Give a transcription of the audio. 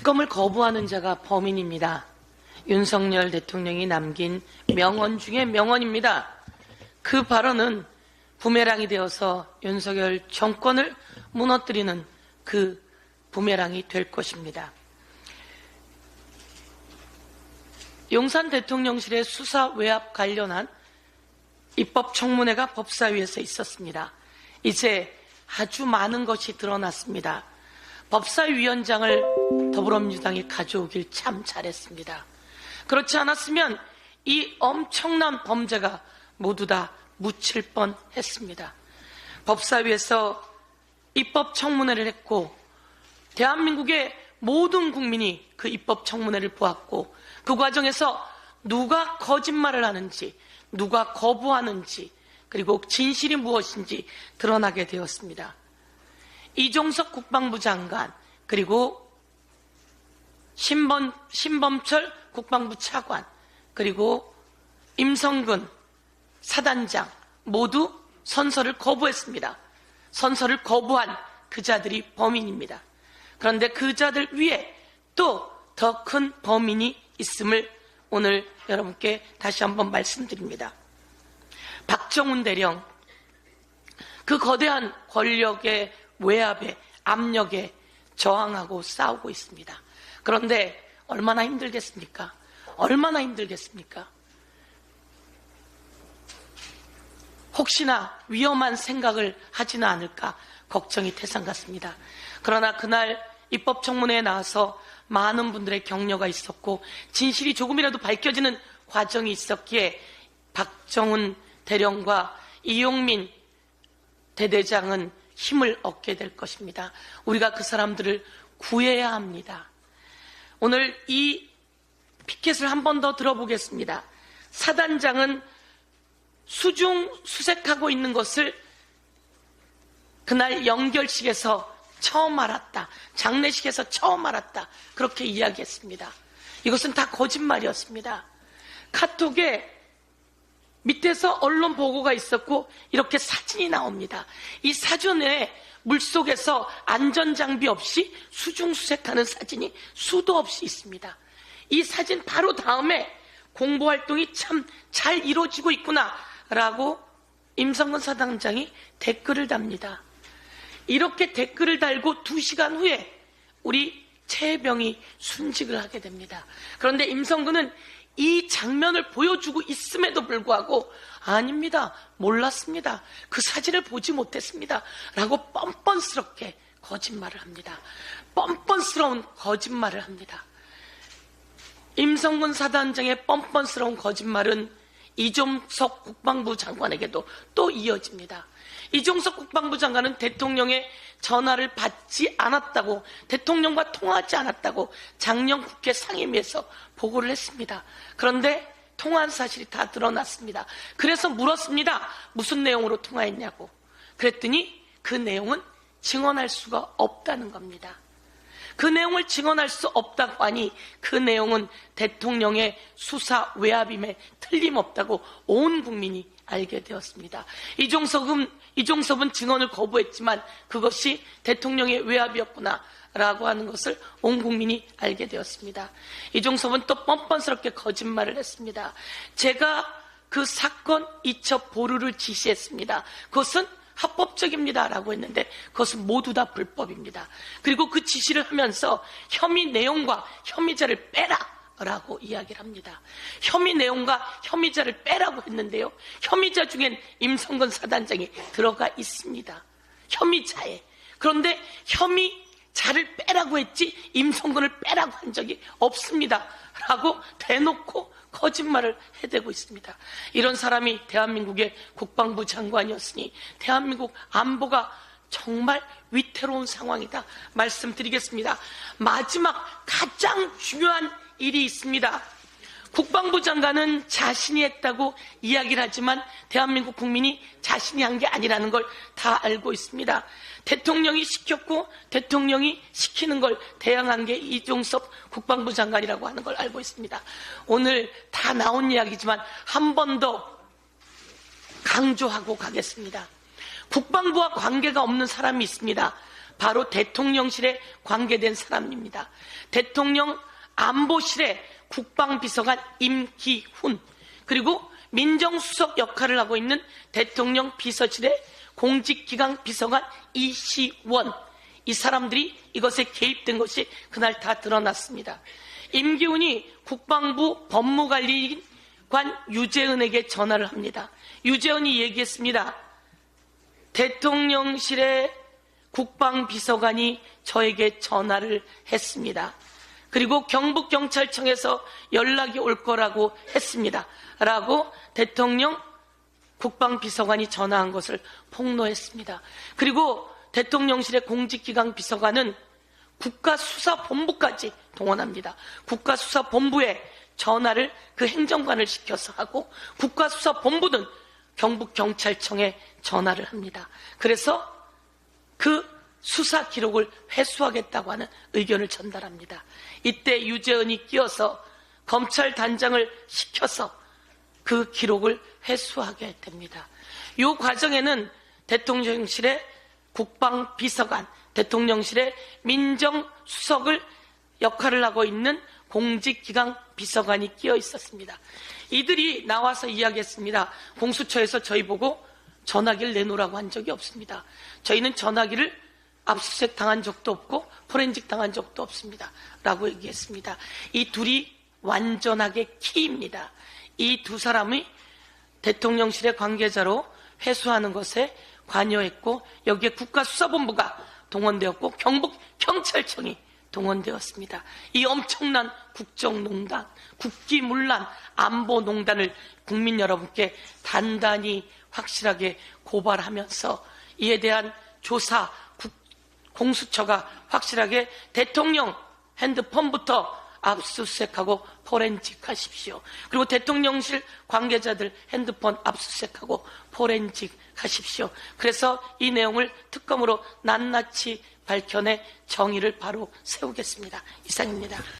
특검을 거부하는 자가 범인입니다. 윤석열 대통령이 남긴 명언 중에 명언입니다. 그 발언은 부메랑이 되어서 윤석열 정권을 무너뜨리는 그 부메랑이 될 것입니다. 용산 대통령실의 수사 외압 관련한 입법청문회가 법사위에서 있었습니다. 이제 아주 많은 것이 드러났습니다. 법사위원장을 더불어민주당이 가져오길 참 잘했습니다. 그렇지 않았으면 이 엄청난 범죄가 모두 다 묻힐 뻔했습니다. 법사위에서 입법청문회를 했고 대한민국의 모든 국민이 그 입법청문회를 보았고 그 과정에서 누가 거짓말을 하는지, 누가 거부하는지, 그리고 진실이 무엇인지 드러나게 되었습니다. 이종석 국방부 장관, 그리고 신범철 국방부 차관, 그리고 임성근 사단장 모두 선서를 거부했습니다. 선서를 거부한 그 자들이 범인입니다. 그런데 그 자들 위에 또 더 큰 범인이 있음을 오늘 여러분께 다시 한번 말씀드립니다. 박정훈 대령, 그 거대한 권력의 외압에, 압력에 저항하고 싸우고 있습니다. 그런데 얼마나 힘들겠습니까? 얼마나 힘들겠습니까? 혹시나 위험한 생각을 하지는 않을까 걱정이 태산 같습니다. 그러나 그날 입법청문회에 나와서 많은 분들의 격려가 있었고 진실이 조금이라도 밝혀지는 과정이 있었기에 박정훈 대령과 이용민 대대장은 힘을 얻게 될 것입니다. 우리가 그 사람들을 구해야 합니다. 오늘 이 피켓을 한 번 더 들어보겠습니다. 사단장은 수중 수색하고 있는 것을 그날 연결식에서 처음 알았다. 장례식에서 처음 알았다. 그렇게 이야기했습니다. 이것은 다 거짓말이었습니다. 카톡에 밑에서 언론 보고가 있었고 이렇게 사진이 나옵니다. 이 사진에 물속에서 안전장비 없이 수중 수색하는 사진이 수도 없이 있습니다. 이 사진 바로 다음에 공보활동이 참 잘 이루어지고 있구나 라고 임성근 사단장이 댓글을 답니다. 이렇게 댓글을 달고 2시간 후에 우리 최혜병이 순직을 하게 됩니다. 그런데 임성근은 이 장면을 보여주고 있음에도 불구하고 아닙니다. 몰랐습니다. 그 사진을 보지 못했습니다. 라고 뻔뻔스럽게 거짓말을 합니다. 뻔뻔스러운 거짓말을 합니다. 임성근 사단장의 뻔뻔스러운 거짓말은 이종석 국방부 장관에게도 또 이어집니다. 이종석 국방부 장관은 대통령의 전화를 받지 않았다고, 대통령과 통화하지 않았다고 작년 국회 상임위에서 보고를 했습니다. 그런데 통화한 사실이 다 드러났습니다. 그래서 물었습니다. 무슨 내용으로 통화했냐고. 그랬더니 그 내용은 증언할 수가 없다는 겁니다. 그 내용을 증언할 수 없다고 하니 그 내용은 대통령의 수사 외압임에 틀림없다고 온 국민이 알게 되었습니다. 이종섭은 증언을 거부했지만 그것이 대통령의 외압이었구나 라고 하는 것을 온 국민이 알게 되었습니다. 이종섭은 또 뻔뻔스럽게 거짓말을 했습니다. 제가 그 사건 이첩 보류를 지시했습니다. 그것은 합법적입니다 라고 했는데 그것은 모두 다 불법입니다. 그리고 그 지시를 하면서 혐의 내용과 혐의자를 빼라 라고 이야기를 합니다. 혐의 내용과 혐의자를 빼라고 했는데요, 혐의자 중엔 임성근 사단장이 들어가 있습니다. 혐의자에. 그런데 혐의자를 빼라고 했지 임성근을 빼라고 한 적이 없습니다 라고 대놓고 거짓말을 해대고 있습니다. 이런 사람이 대한민국의 국방부 장관이었으니 대한민국 안보가 정말 위태로운 상황이다 말씀드리겠습니다. 마지막 가장 중요한 일이 있습니다. 국방부 장관은 자신이 했다고 이야기를 하지만 대한민국 국민이 자신이 한 게 아니라는 걸 다 알고 있습니다. 대통령이 시켰고 대통령이 시키는 걸 대항한 게 이종섭 국방부 장관이라고 하는 걸 알고 있습니다. 오늘 다 나온 이야기지만 한 번 더 강조하고 가겠습니다. 국방부와 관계가 없는 사람이 있습니다. 바로 대통령실에 관계된 사람입니다. 대통령 안보실의 국방비서관 임기훈, 그리고 민정수석 역할을 하고 있는 대통령 비서실의 공직기강 비서관 이시원, 이 사람들이 이것에 개입된 것이 그날 다 드러났습니다. 임기훈이 국방부 법무관리관 유재은에게 전화를 합니다. 유재은이 얘기했습니다. 대통령실의 국방비서관이 저에게 전화를 했습니다. 그리고 경북경찰청에서 연락이 올 거라고 했습니다. 라고 대통령 국방비서관이 전화한 것을 폭로했습니다. 그리고 대통령실의 공직기강 비서관은 국가수사본부까지 동원합니다. 국가수사본부에 전화를 그 행정관을 시켜서 하고, 국가수사본부는 경북경찰청에 전화를 합니다. 그래서 그 수사 기록을 회수하겠다고 하는 의견을 전달합니다. 이때 유재은이 끼어서 검찰 단장을 시켜서 그 기록을 회수하게 됩니다. 이 과정에는 대통령실의 국방비서관, 대통령실의 민정수석을 역할을 하고 있는 공직기강 비서관이 끼어 있었습니다. 이들이 나와서 이야기했습니다. 공수처에서 저희 보고 전화기를 내놓으라고 한 적이 없습니다. 저희는 전화기를 압수수색 당한 적도 없고 포렌식 당한 적도 없습니다. 라고 얘기했습니다. 이 둘이 완전하게 키입니다. 이 두 사람이 대통령실의 관계자로 회수하는 것에 관여했고, 여기에 국가수사본부가 동원되었고 경북경찰청이 동원되었습니다. 이 엄청난 국정농단, 국기문란, 안보농단을 국민 여러분께 단단히 확실하게 고발하면서 이에 대한 조사, 공수처가 확실하게 대통령 핸드폰부터 압수수색하고 포렌식 하십시오. 그리고 대통령실 관계자들 핸드폰 압수수색하고 포렌식 하십시오. 그래서 이 내용을 특검으로 낱낱이 밝혀내 정의를 바로 세우겠습니다. 이상입니다.